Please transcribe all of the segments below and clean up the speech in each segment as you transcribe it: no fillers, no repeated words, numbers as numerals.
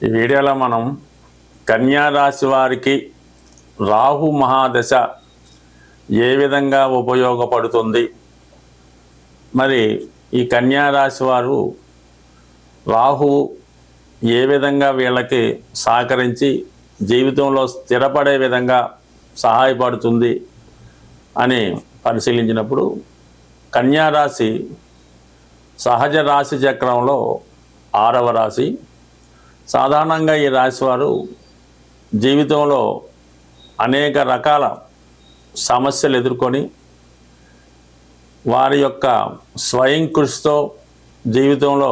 ఈ వీడియోలో మనం కన్యా రాశి వారికి రాహు మహాదశ ఏ విధంగా ఉపయోగపడుతుంది, మరి ఈ కన్యా రాశి వారు రాహు ఏ విధంగా వీళ్ళకి సహకరించి జీవితంలో స్థిరపడే విధంగా సహాయపడుతుంది అని పరిశీలించినప్పుడు కన్యా రాశి సహజ రాశి చక్రంలో 6వ రాశి. సాధారణంగా ఈ రాశి వారు జీవితంలో అనేక రకాల సమస్యలు ఎదుర్కొని వారి యొక్క స్వయం కృషితో జీవితంలో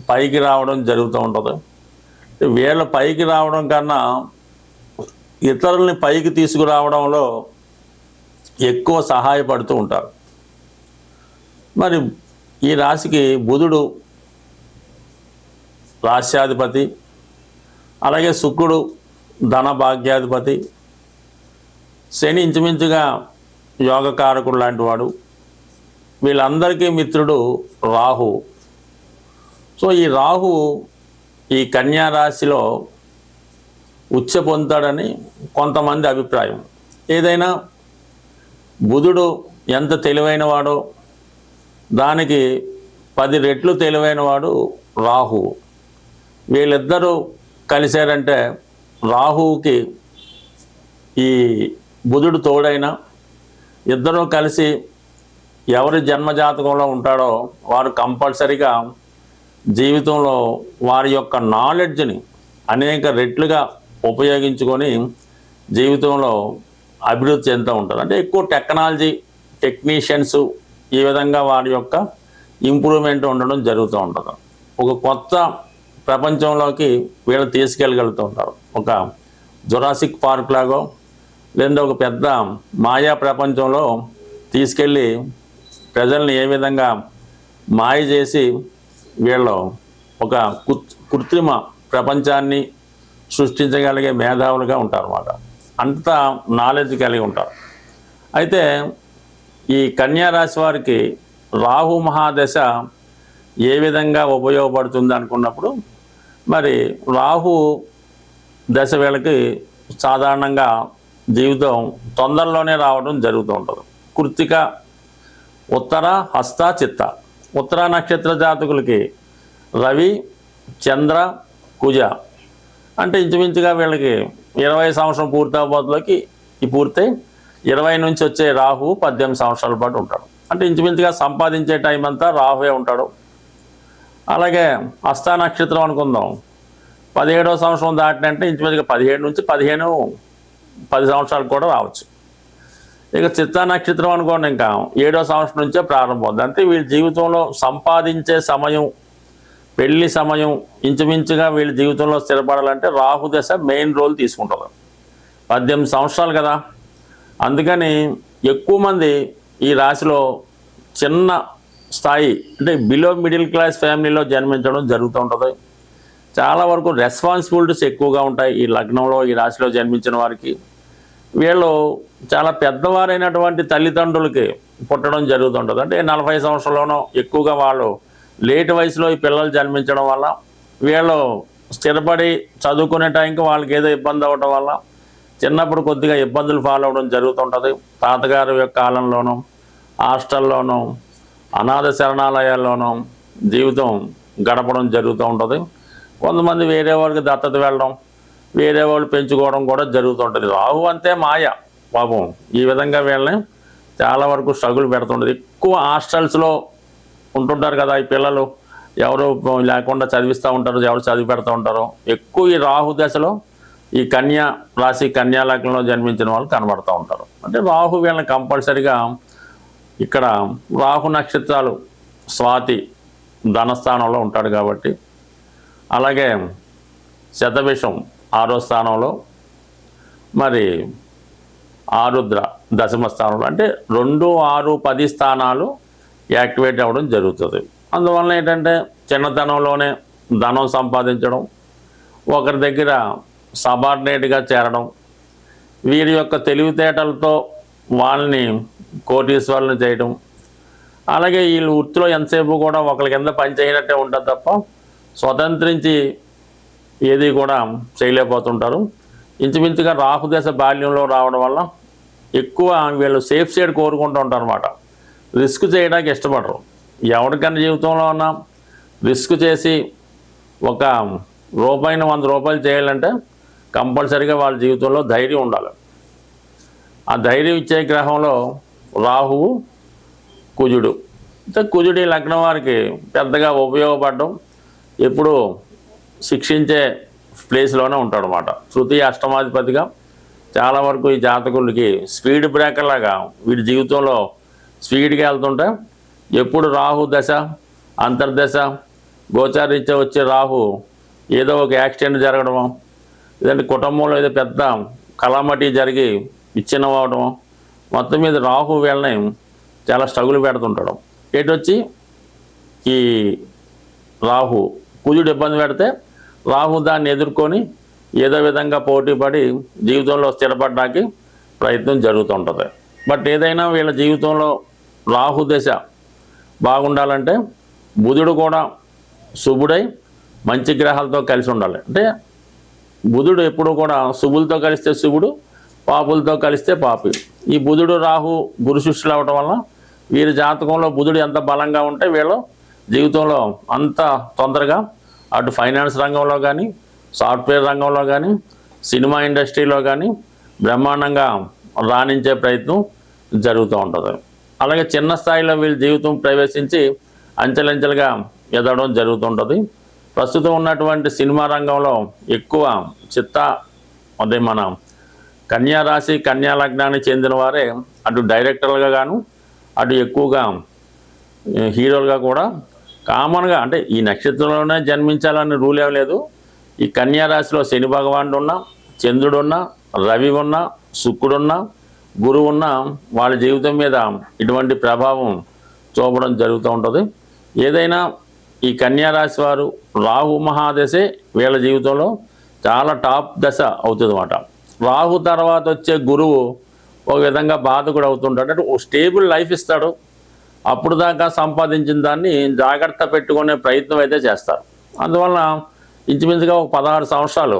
పైకి రావడం జరుగుతూ ఉంటుంది. వీళ్ళ పైకి రావడం కన్నా ఇతరుల్ని పైకి తీసుకురావడంలో ఎక్కువ సహాయపడుతూ ఉంటారు. మరి ఈ రాశికి బుధుడు రాశ్యాధిపతి, అలాగే శుక్రుడు ధన భాగ్యాధిపతి, శని ఇంచుమించుగా యోగకారకుడు లాంటి వాడు, వీళ్ళందరికీ మిత్రుడు రాహు. సో ఈ రాహు ఈ కన్యా రాశిలో ఉచ్చ పొందుతాడని కొంతమంది అభిప్రాయం. ఏదైనా బుధుడు ఎంత తెలివైన వాడో దానికి 10 రెట్లు తెలివైన వాడు రాహు. వీళ్ళిద్దరూ కలిశారంటే రాహువుకి ఈ బుధుడు తోడైన ఇద్దరూ కలిసి ఎవరి జన్మజాతకంలో ఉంటాడో వారు కంపల్సరిగా జీవితంలో వారి యొక్క నాలెడ్జ్ని అనేక రెట్లుగా ఉపయోగించుకొని జీవితంలో అభివృద్ధి చెందుతూ ఉంటారు. అంటే ఎక్కువ టెక్నాలజీ టెక్నీషియన్స్ ఈ విధంగా వారి యొక్క ఇంప్రూవ్మెంట్ ఉండడం జరుగుతూ ఉంటుంది. ఒక కొత్త ప్రపంచంలోకి వీళ్ళు తీసుకెళ్ళగలుగుతూ ఉంటారు. ఒక జురాసిక్ పార్క్ లాగో లేదా ఒక పెద్ద మాయా ప్రపంచంలో తీసుకెళ్ళి ప్రజల్ని ఏ విధంగా మాయ చేసి వీళ్ళు ఒక కృత్రిమ ప్రపంచాన్ని సృష్టించగలిగే మేధావులుగా ఉంటారు అన్నమాట. అంత నాలెడ్జ్ కలిగి ఉంటారు. అయితే ఈ కన్యా రాశి వారికి రాహు మహాదశ ఏ విధంగా ఉపయోగపడుతుంది అనుకున్నప్పుడు, మరి రాహు దశ వీళ్ళకి సాధారణంగా జీవితం తొందరలోనే రావడం జరుగుతూ ఉంటుంది. కృత్తిక, ఉత్తర, హస్త, చిత్త. ఉత్తర నక్షత్ర జాతకులకి రవి, చంద్ర, కుజ అంటే ఇంచుమించుగా వీళ్ళకి 20 సంవత్సరం పూర్తవబోతులకి ఈ పూర్తయి 20 నుంచి వచ్చే రాహు 18 సంవత్సరాల పాటు ఉంటాడు. అంటే ఇంచుమించుగా సంపాదించే టైం అంతా రాహువే ఉంటాడు. అలాగే హస్త నక్షత్రం అనుకుందాం, 17వ సంవత్సరం దాటినంటే ఇంచుమించుగా 17 నుంచి 10 సంవత్సరాలు కూడా రావచ్చు. ఇక చిత్తా నక్షత్రం అనుకోండి, ఇంకా 7వ సంవత్సరం నుంచే ప్రారంభమవుతుంది. అంటే వీళ్ళ జీవితంలో సంపాదించే సమయం, పెళ్లి సమయం ఇంచుమించుగా వీళ్ళ జీవితంలో స్థిరపడాలంటే రాహు దశ మెయిన్ రోల్ తీసుకుంటుంది. 18 సంవత్సరాలు కదా, అందుకని ఎక్కువ మంది ఈ రాశిలో చిన్న స్థాయి అంటే బిలో మిడిల్ క్లాస్ ఫ్యామిలీలో జన్మించడం జరుగుతూ ఉంటుంది. చాలా వరకు రెస్పాన్సిబిలిటీస్ ఎక్కువగా ఉంటాయి ఈ లగ్నంలో ఈ రాశిలో జన్మించిన వారికి. వీళ్ళు చాలా పెద్దవారైనటువంటి తల్లిదండ్రులకి పుట్టడం జరుగుతుంటుంది. అంటే 40 సంవత్సరాల్లోనూ ఎక్కువగా వాళ్ళు లేట్ వయసులో ఈ పిల్లలు జన్మించడం వల్ల వీళ్ళు స్థిరపడి చదువుకునే టైంకి వాళ్ళకి ఏదో ఇబ్బంది అవ్వడం వల్ల చిన్నప్పుడు కొద్దిగా ఇబ్బందులు ఫాలో అవ్వడం జరుగుతుంటుంది. తాతగారి యొక్క కాలంలోనూ హాస్టల్లోనూ అనాథ శరణాలయాల్లోనూ జీవితం గడపడం జరుగుతూ ఉంటుంది. కొంతమంది వేరే వాళ్ళకి దత్తత వెళ్ళడం, వేరే వాళ్ళు పెంచుకోవడం కూడా జరుగుతుంటుంది. రాహు అంతే మాయ పాపం. ఈ విధంగా వీళ్ళని చాలా వరకు స్ట్రగుల్ పెడుతుంటుంది. ఎక్కువ హాస్టల్స్లో ఉంటుంటారు కదా ఈ పిల్లలు, ఎవరు లేకుండా చదివిస్తూ ఉంటారు, ఎవరు చదివి పెడుతూ ఉంటారు. ఎక్కువ ఈ రాహు దశలో ఈ కన్యా రాశి కన్యా లగ్నంలో జన్మించిన వాళ్ళు కనబడుతూ ఉంటారు. అంటే రాహు వీళ్ళని కంపల్సరిగా ఇక్కడ రాహు నక్షత్రాలు స్వాతి ధనస్థానంలో ఉంటాడు కాబట్టి, అలాగే శతభిషం 6వ స్థానంలో, మరి ఆరుద్ర దశమ స్థానంలో, అంటే 2, 6, 10 స్థానాలు యాక్టివేట్ అవ్వడం జరుగుతుంది. అందువల్ల ఏంటంటే చిన్నతనంలోనే ధనం సంపాదించడం, ఒకరి దగ్గర సబార్డినేట్గా చేరడం, వీరి యొక్క తెలివితేటలతో వాళ్ళని కోటీశ్వరులను చేయడం, అలాగే వీళ్ళు వృత్తిలో ఎంతసేపు కూడా ఒకరి కింద పని చేయనట్టే ఉంటుంది తప్ప స్వతంత్రించి ఏది కూడా చేయలేకపోతుంటారు. ఇంచుమించుగా రాహుదశ బాల్యంలో రావడం వల్ల ఎక్కువ వీళ్ళు సేఫ్ సైడ్ కోరుకుంటూ ఉంటారు అనమాట. రిస్క్ చేయడానికి ఇష్టపడరు. ఎవరికైనా జీవితంలో ఉన్న రిస్క్ చేసి ఒక రూపాయిని 100 రూపాయలు చేయాలంటే కంపల్సరీగా వాళ్ళ జీవితంలో ధైర్యం ఉండాలి. ఆ ధైర్యం ఇచ్చే గ్రహంలో రాహువు, కుజుడు. కుజుడి లగ్నం వారికి పెద్దగా ఉపయోగపడడం ఎప్పుడు శిక్షించే ప్లేస్లోనే ఉంటాడు అనమాట. తృతీయ అష్టమాధిపతిగా చాలా వరకు ఈ జాతకులకి స్పీడ్ బ్రేకర్ లాగా వీడి జీవితంలో స్పీడ్గా వెళ్తుంటే ఎప్పుడు రాహు దశ, అంతర్దశ, గోచారీత్యా వచ్చే రాహు ఏదో ఒక యాక్సిడెంట్ జరగడము, లేదంటే కుటుంబంలో ఏదో పెద్ద కలామటి జరిగి విచ్ఛిన్నం అవడము, మొత్తం మీద రాహు వీళ్ళని చాలా స్ట్రగుల్ పెడుతుంటాడు. వచ్చి ఈ రాహు కుజుడు ఇబ్బంది పెడితే రాహు దాన్ని ఎదుర్కొని ఏదో విధంగా పోటీపడి జీవితంలో స్థిరపడడానికి ప్రయత్నం జరుగుతుంటుంది. బట్ ఏదైనా వీళ్ళ జీవితంలో రాహు దశ బాగుండాలంటే బుధుడు కూడా శుభుడై మంచి గ్రహాలతో కలిసి ఉండాలి. అంటే బుధుడు ఎప్పుడు కూడా శుభులతో కలిస్తే శుభుడు, పాపులతో కలిస్తే పాపి. ఈ బుధుడు రాహు గురు శిష్యులు అవడం వల్ల వీరి జాతకంలో బుధుడు ఎంత బలంగా ఉంటే వీళ్ళు జీవితంలో అంత తొందరగా అటు ఫైనాన్స్ రంగంలో కానీ, సాఫ్ట్వేర్ రంగంలో కానీ, సినిమా ఇండస్ట్రీలో కానీ బ్రహ్మాండంగా రాణించే ప్రయత్నం జరుగుతూ ఉంటుంది. అలాగే చిన్న స్థాయిలో వీళ్ళ జీవితం ప్రవేశించి అంచెలంచెలుగా ఎదగడం జరుగుతుంటుంది. ప్రస్తుతం ఉన్నటువంటి సినిమా రంగంలో ఎక్కువ అదే మన కన్యా రాశి, కన్యా లగ్నానికి చెందిన వారే అటు డైరెక్టర్లుగా గాను, అటు ఎక్కువగా హీరోలుగా కూడా కామన్గా, అంటే ఈ నక్షత్రంలోనే జన్మించాలని రూల్ ఏం లేదు. ఈ కన్యా రాశిలో శని భగవానుడు ఉన్నా, చంద్రుడు ఉన్నా, రవి ఉన్నా, శుక్రుడున్నా, గురువు ఉన్నా వాళ్ళ జీవితం మీద ఇటువంటి ప్రభావం చూపడం జరుగుతూ ఉంటుంది. ఏదైనా ఈ కన్యా రాశి వారు రాహు మహాదశే వీళ్ళ జీవితంలో చాలా టాప్ దశ అవుతుంది అన్నమాట. రాహు తర్వాత వచ్చే గురువు ఒక విధంగా బాధకుడు అవుతుంటాడు. అంటే స్టేబుల్ లైఫ్ ఇస్తాడు. అప్పుడు దాకా సంపాదించిన దాన్ని జాగ్రత్త పెట్టుకునే ప్రయత్నం అయితే చేస్తారు. అందువల్ల ఇంచుమించుగా ఒక 16 సంవత్సరాలు,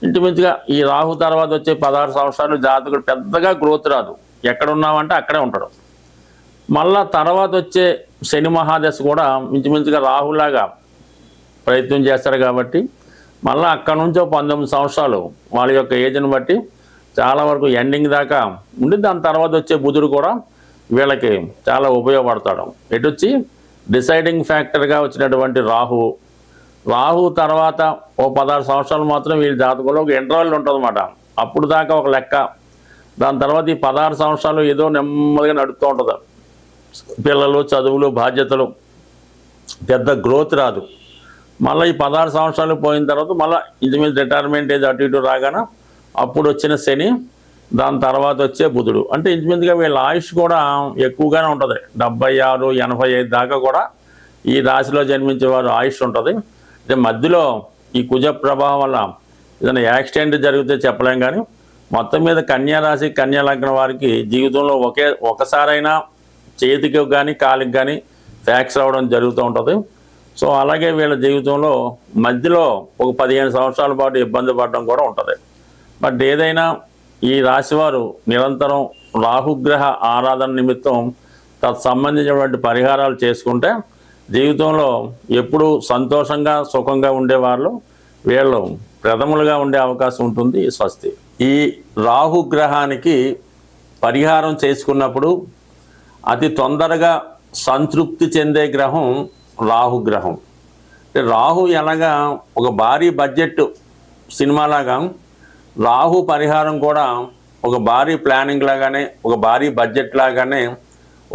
ఇంచుమించుగా ఈ రాహు తర్వాత వచ్చే 16 సంవత్సరాలు జాతకుడు పెద్దగా గ్రోత్ రాదు. ఎక్కడున్నామంటే అక్కడే ఉంటాడు. మళ్ళా తర్వాత వచ్చే శని మహాదశ కూడా ఇంచుమించుగా రాహులాగా ప్రయత్నం చేస్తారు కాబట్టి మళ్ళీ అక్కడ నుంచి 19 సంవత్సరాలు వాళ్ళ యొక్క ఏజ్ని బట్టి చాలా వరకు ఎండింగ్ దాకా ఉండి దాని తర్వాత వచ్చే బుధుడు కూడా వీళ్ళకి చాలా ఉపయోగపడతాడు. వచ్చి డిసైడింగ్ ఫ్యాక్టర్గా వచ్చినటువంటి రాహు తర్వాత ఓ 16 సంవత్సరాలు మాత్రం వీళ్ళ జాతకంలో ఒక ఇంటర్వెల్ ఉంటుందన్నమాట. అప్పుడు దాకా ఒక లెక్క. దాని తర్వాత ఈ 16 సంవత్సరాలు ఏదో నెమ్మదిగా నడుస్తూ ఉంటుంది. పిల్లలు, చదువులు, బాధ్యతలు, పెద్ద గ్రోత్ రాదు. మళ్ళీ ఈ 16 సంవత్సరాలు పోయిన తర్వాత మళ్ళీ ఇంచుమించు రిటైర్మెంట్ ఏజ్ అటు ఇటు రాగానే అప్పుడు వచ్చిన శని, దాని తర్వాత వచ్చే బుధుడు. అంటే ఇంచుమించుగా వీళ్ళ ఆయుష్ కూడా ఎక్కువగానే ఉంటుంది. 76, 85 దాకా కూడా ఈ రాశిలో జన్మించేవారు ఆయుష్ ఉంటుంది. అంటే మధ్యలో ఈ కుజ ప్రభావం వల్ల ఏదైనా యాక్సిడెంట్ జరిగితే చెప్పలేం. కానీ మొత్తం మీద కన్యా రాశి, కన్యా లగ్నం వారికి జీవితంలో ఒకసారైనా చేతికి కానీ కాలికి కానీ ఫ్యాక్స్ రావడం జరుగుతూ ఉంటుంది. సో అలాగే వీళ్ళ జీవితంలో మధ్యలో ఒక 15 సంవత్సరాల పాటు ఇబ్బంది పడడం కూడా ఉంటుంది. బట్ ఏదైనా ఈ రాశివారు నిరంతరం రాహుగ్రహ ఆరాధన నిమిత్తం సంబంధించినటువంటి పరిహారాలు చేసుకుంటే జీవితంలో ఎప్పుడూ సంతోషంగా, సుఖంగా ఉండేవాళ్ళు వీళ్ళు ప్రథములుగా ఉండే అవకాశం ఉంటుంది. స్వస్తి. ఈ రాహుగ్రహానికి పరిహారం చేసుకున్నప్పుడు అతి తొందరగా సంతృప్తి చెందే గ్రహం రాహుగ్రహం. రాహు ఎలాగా ఒక భారీ బడ్జెట్ సినిమాలాగా రాహు పరిహారం కూడా ఒక భారీ ప్లానింగ్ లాగానే, ఒక భారీ బడ్జెట్ లాగానే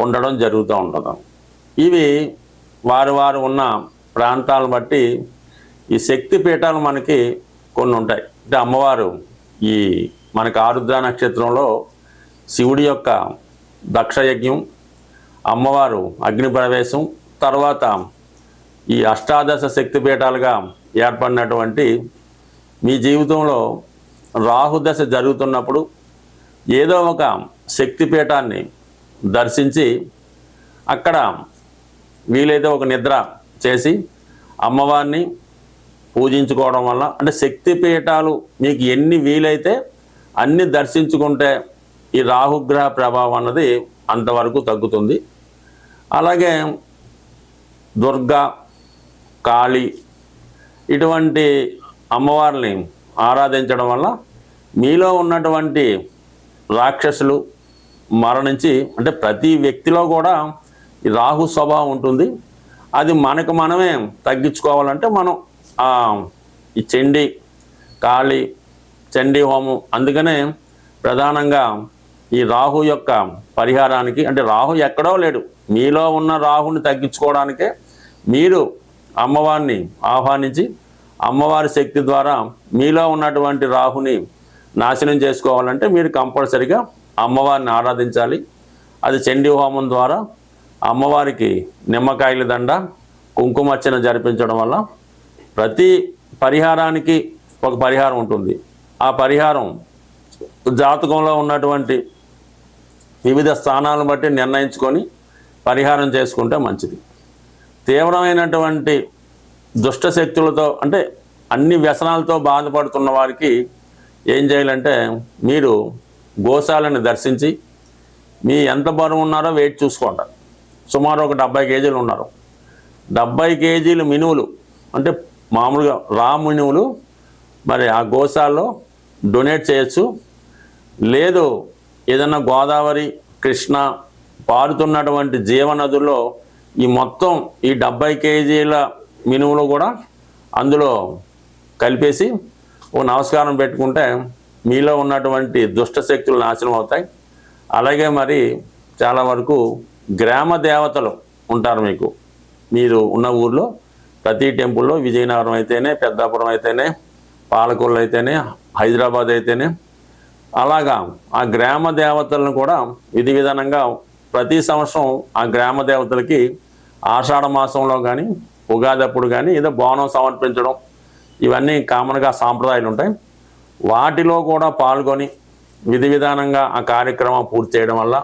ఉండడం జరుగుతూ ఉంటుంది. ఇవి వారు ఉన్న ప్రాంతాలను బట్టి ఈ శక్తి పీఠాలు మనకి కొన్ని ఉంటాయి. అంటే అమ్మవారు ఈ మనకి ఆరుద్ర నక్షత్రంలో శివుడి యొక్క దక్షయజ్ఞం, అమ్మవారు అగ్ని ప్రవేశం, తర్వాత ఈ అష్టాదశ శక్తిపీఠాలుగా ఏర్పడినటువంటి మీ జీవితంలో రాహుదశ జరుగుతున్నప్పుడు ఏదో ఒక శక్తిపీఠాన్ని దర్శించి అక్కడ వీలైతే ఒక నిద్ర చేసి అమ్మవారిని పూజించుకోవడం వల్ల, అంటే శక్తి పీఠాలు మీకు ఎన్ని వీలైతే అన్ని దర్శించుకుంటే ఈ రాహుగ్రహ ప్రభావం అన్నది అంతవరకు తగ్గుతుంది. అలాగే దుర్గా, కాళీ ఇటువంటి అమ్మవారిని ఆరాధించడం వల్ల మీలో ఉన్నటువంటి రాక్షసులు మరణించి, అంటే ప్రతి వ్యక్తిలో కూడా ఈ రాహు స్వభావం ఉంటుంది. అది మనకు మనమే తగ్గించుకోవాలంటే మనం ఈ చండీ, కాళీ, చండీ హోమం, అందుకనే ప్రధానంగా ఈ రాహు యొక్క పరిహారానికి, అంటే రాహు ఎక్కడో లేడు, మీలో ఉన్న రాహుని తగ్గించుకోవడానికే మీరు అమ్మవారిని ఆహ్వానించి అమ్మవారి శక్తి ద్వారా మీలో ఉన్నటువంటి రాహుని నాశనం చేసుకోవాలంటే మీరు కంపల్సరిగా అమ్మవారిని ఆరాధించాలి. అది చండీ హోమం ద్వారా అమ్మవారికి నిమ్మకాయల దండ, కుంకుమర్చన జరిపించడం వల్ల ప్రతి పరిహారానికి ఒక పరిహారం ఉంటుంది. ఆ పరిహారం జాతకంలో ఉన్నటువంటి వివిధ స్థానాలను బట్టి నిర్ణయించుకొని పరిహారం చేసుకుంటే మంచిది. తీవ్రమైనటువంటి దుష్ట శక్తులతో, అంటే అన్ని వ్యసనాలతో బాధపడుతున్న వారికి ఏం చేయాలంటే మీరు గోశాలను దర్శించి మీ ఎంత బరువు ఉన్నారో వెయిట్ చూసుకోండి. సుమారు ఒక 70 కేజీలు ఉన్నారు. 70 కేజీలు మినువులు, అంటే మామూలుగా రా మినువులు మరి ఆ గోశాలలో డొనేట్ చేయొచ్చు. లేదు ఏదన్నా గోదావరి, కృష్ణ పారుతున్నటువంటి జీవనదుల్లో ఈ మొత్తం ఈ 70 కేజీల మినువులు కూడా అందులో కలిపేసి ఓ నమస్కారం పెట్టుకుంటే మీలో ఉన్నటువంటి దుష్ట శక్తులు నాశనం అవుతాయి. అలాగే మరి చాలా వరకు గ్రామ దేవతలు ఉంటారు మీకు, మీరు ఉన్న ఊర్లో ప్రతి టెంపుల్లో, విజయనగరం అయితేనే, పెద్దాపురం అయితేనే, పాలకొల్లు అయితేనే, హైదరాబాద్ అయితేనే, అలాగా ఆ గ్రామ దేవతలను కూడా విధి విధానంగా ప్రతి సంవత్సరం ఆ గ్రామ దేవతలకి ఆషాఢ మాసంలో కానీ ఉగాది అప్పుడు కానీ ఏదో బోనం సమర్పించడం, ఇవన్నీ కామన్గా సాంప్రదాయాలు ఉంటాయి. వాటిలో కూడా పాల్గొని విధి విధానంగా ఆ కార్యక్రమం పూర్తి చేయడం వల్ల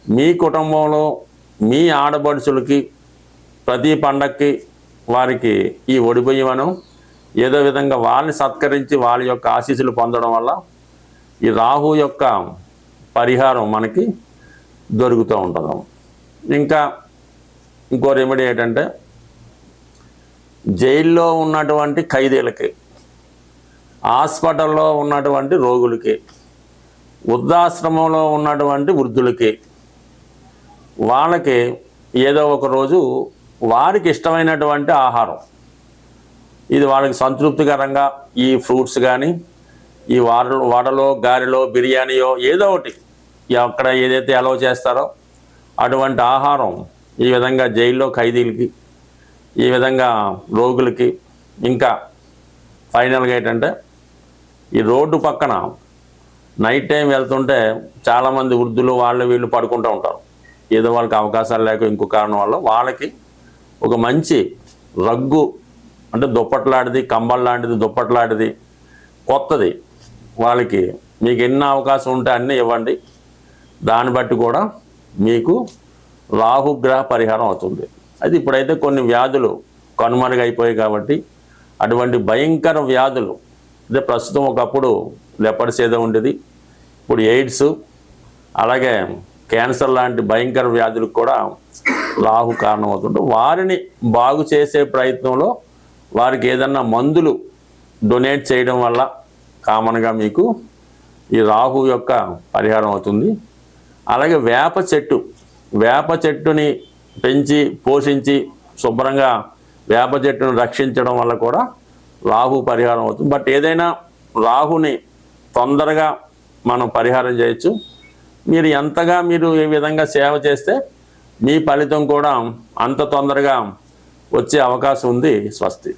మీ కుటుంబంలో మీ ఆడపడుచులకి ప్రతి పండక్కి వారికి ఈ ఒడిబియ్యమను ఏదో విధంగా వాళ్ళని సత్కరించి వాళ్ళ యొక్క ఆశీస్సులు పొందడం వల్ల ఈ రాహు యొక్క పరిహారం మనకి దొరుకుతూ ఉంటుంది. ఇంకా ఇంకో రెమెడీ ఏంటంటే జైల్లో ఉన్నటువంటి ఖైదీలకి, హాస్పిటల్లో ఉన్నటువంటి రోగులకి, వృద్ధాశ్రమంలో ఉన్నటువంటి వృద్ధులకి, వాళ్ళకి ఏదో ఒక రోజు వారికి ఇష్టమైనటువంటి ఆహారం, ఇది వాళ్ళకి సంతృప్తికరంగా ఈ ఫ్రూట్స్ కానీ, ఈ వడలో, గారెలో, బిర్యానీయో ఏదో ఒకటి అక్కడ ఏదైతే అలౌ చేస్తారో అటువంటి ఆహారం ఈ విధంగా జైల్లో ఖైదీలకి, ఈ విధంగా రోగులకి, ఇంకా ఫైనల్గా ఏంటంటే ఈ రోడ్డు పక్కన నైట్ టైం వెళ్తుంటే చాలామంది వృద్ధులు వాళ్ళు వీళ్ళు పడుకుంటూ ఉంటారు, ఏదో వాళ్ళకి అవకాశాలు లేక ఇంకో కారణం వల్ల వాళ్ళకి ఒక మంచి రగ్గు, అంటే దుప్పట్లాంటిది, కంబల్ లాంటిది, దుప్పట్లాంటిది కొత్తది వాళ్ళకి మీకు ఎన్ని అవకాశం ఉంటే అన్నీ ఇవ్వండి. దాన్ని బట్టి కూడా మీకు రాహుగ్రహ పరిహారం అవుతుంది. అది ఇప్పుడైతే కొన్ని వ్యాధులు కనుమరుగైపోయాయి కాబట్టి అటువంటి భయంకర వ్యాధులు, అంటే ప్రస్తుతం ఒకప్పుడు లెపర్స్ ఏదో ఉండేది, ఇప్పుడు ఎయిడ్స్, అలాగే క్యాన్సర్ లాంటి భయంకర వ్యాధులకు కూడా రాహు కారణం అవుతుంటే వారిని బాగు చేసే ప్రయత్నంలో వారికి ఏదన్నా మందులు డొనేట్ చేయడం వల్ల కామన్గా మీకు ఈ రాహు యొక్క పరిహారం అవుతుంది. అలాగే వేప చెట్టుని పెంచి పోషించి శుభ్రంగా వేప చెట్టును రక్షించడం వల్ల కూడా రాహు పరిహారం అవుతుంది. బట్ ఏదైనా రాహుని తొందరగా మనం పరిహారం చేయొచ్చు. మీరు ఎంతగా మీరు ఈ విధంగా సేవ చేస్తే మీ ఫలితం కూడా అంత తొందరగా వచ్చే అవకాశం ఉంది. స్వస్తి.